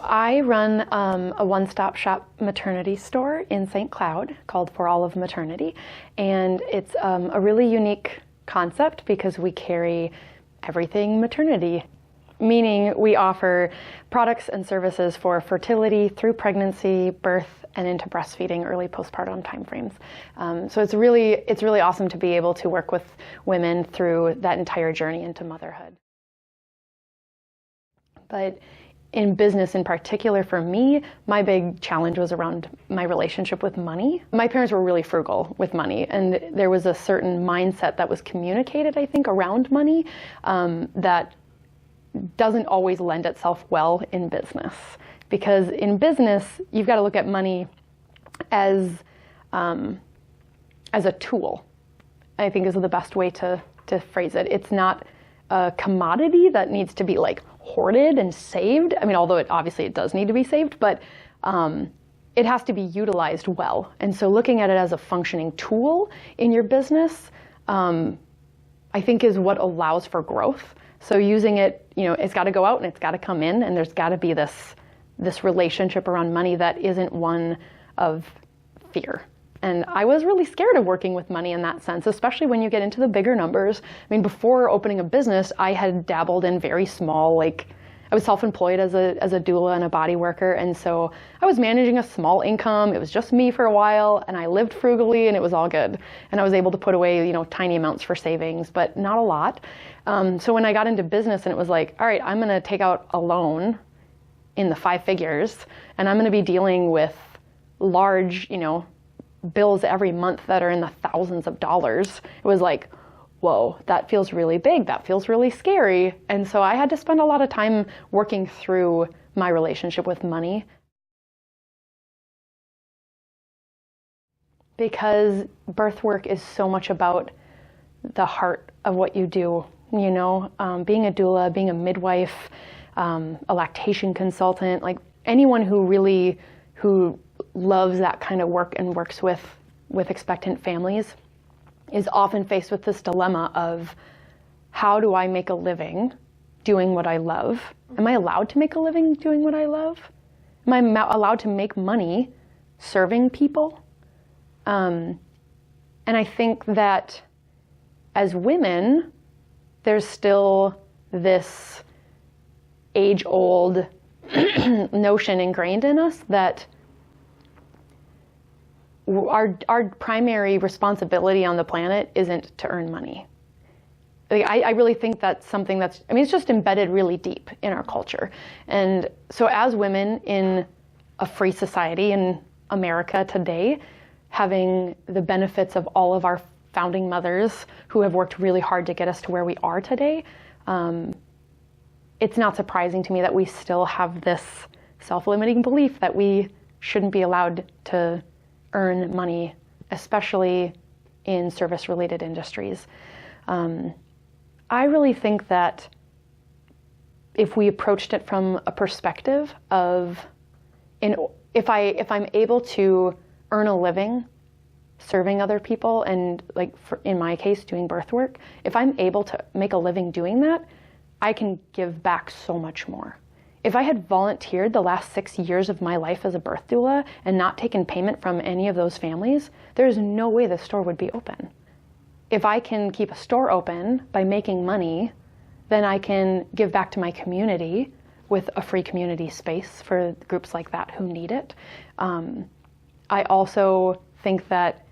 I run a one-stop shop maternity store in St. Cloud called For All of Maternity, and it's a really unique concept because we carry everything maternity, meaning we offer products and services for fertility through pregnancy, birth, and into breastfeeding, early postpartum timeframes. So it's really awesome to be able to work with women through that entire journey into motherhood. But in business in particular, for me, my big challenge was around my relationship with money. My parents were really frugal with money, and there was a certain mindset that was communicated, I think, around money that doesn't always lend itself well in business. Because in business, you've got to look at money as a tool, I think is the best way to phrase it. It's not a commodity that needs to be like hoarded and saved. I mean, although it does need to be saved, but it has to be utilized well. And so looking at it as a functioning tool in your business, I think is what allows for growth. So using it, it's got to go out and it's got to come in, and there's got to be this relationship around money that isn't one of fear. And I was really scared of working with money in that sense, especially when you get into the bigger numbers. I mean, before opening a business, I had dabbled in very small, I was self-employed as a doula and a body worker. And so I was managing a small income. It was just me for a while, and I lived frugally, and it was all good. And I was able to put away, tiny amounts for savings, but not a lot. So when I got into business and it was like, all right, I'm going to take out a loan in the 5 figures, and I'm going to be dealing with large, bills every month that are in the thousands of dollars. It was like, whoa, that feels really big. That feels really scary. And so I had to spend a lot of time working through my relationship with money. Because birth work is so much about the heart of what you do, being a doula, being a midwife, a lactation consultant, like anyone who loves that kind of work and works with expectant families is often faced with this dilemma of, how do I make a living doing what I love? Am I allowed to make a living doing what I love? Am I allowed to make money serving people? And I think that as women, there's still this age-old notion ingrained in us that our primary responsibility on the planet isn't to earn money. I really think that's something it's just embedded really deep in our culture. And so as women in a free society in America today, having the benefits of all of our founding mothers who have worked really hard to get us to where we are today, it's not surprising to me that we still have this self-limiting belief that we shouldn't be allowed to earn money, especially in service-related industries. I really think that if we approached it from a perspective of, if I'm able to earn a living serving other people, and in my case, doing birth work, if I'm able to make a living doing that, I can give back so much more. If I had volunteered the last 6 years of my life as a birth doula and not taken payment from any of those families, there's no way the store would be open. If I can keep a store open by making money, then I can give back to my community with a free community space for groups like that who need it. I also think that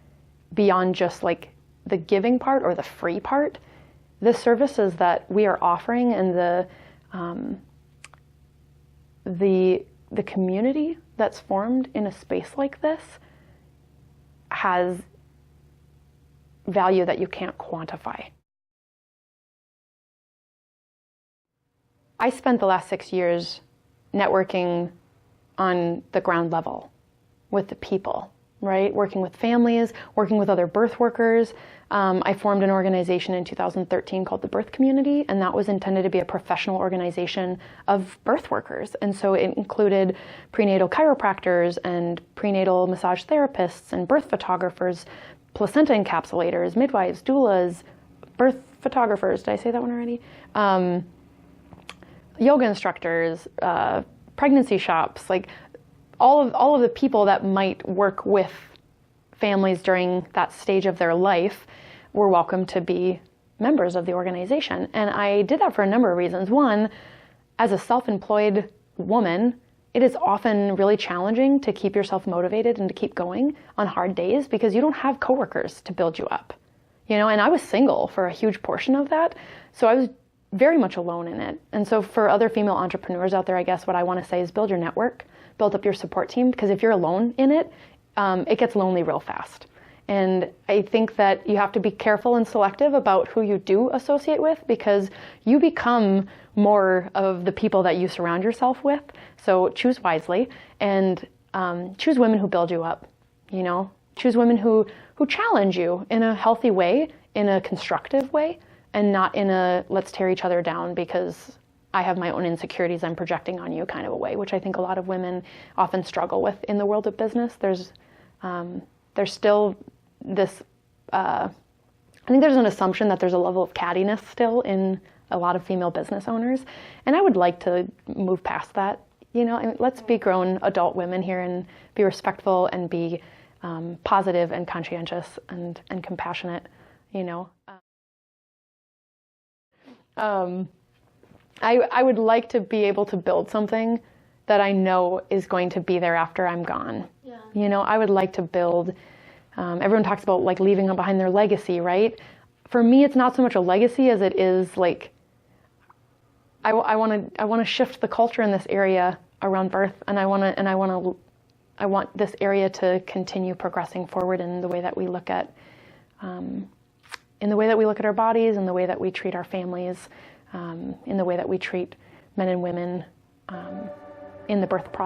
beyond just the giving part or the free part, the services that we are offering and the community that's formed in a space like this has value that you can't quantify. I spent the last 6 years networking on the ground level with the people, right? Working with families, working with other birth workers. I formed an organization in 2013 called the Birth Community, and that was intended to be a professional organization of birth workers. And so it included prenatal chiropractors and prenatal massage therapists and birth photographers, placenta encapsulators, midwives, doulas, birth photographers. Did I say that one already? Yoga instructors, pregnancy shops, like all of the people that might work with families during that stage of their life were welcome to be members of the organization. And I did that for a number of reasons. One, as a self-employed woman, it is often really challenging to keep yourself motivated and to keep going on hard days because you don't have coworkers to build you up. And I was single for a huge portion of that. So I was very much alone in it. And so for other female entrepreneurs out there, I guess what I want to say is build your network, build up your support team, because if you're alone in it, it gets lonely real fast. And I think that you have to be careful and selective about who you do associate with, because you become more of the people that you surround yourself with. So choose wisely and choose women who build you up, choose women who challenge you in a healthy way, in a constructive way, and not in a let's tear each other down because I have my own insecurities I'm projecting on you kind of a way, which I think a lot of women often struggle with in the world of business. There's still this, I think there's an assumption that there's a level of cattiness still in a lot of female business owners. And I would like to move past that. Let's be grown adult women here and be respectful and be positive and conscientious and compassionate, I would like to be able to build something that I know is going to be there after I'm gone. Yeah. I would like to build, everyone talks about like leaving behind their legacy, right? For me, it's not so much a legacy as it is like, I want to shift the culture in this area around birth, and I want this area to continue progressing forward in the way that we look at, our bodies, in the way that we treat our families, in the way that we treat men and women in the birth process.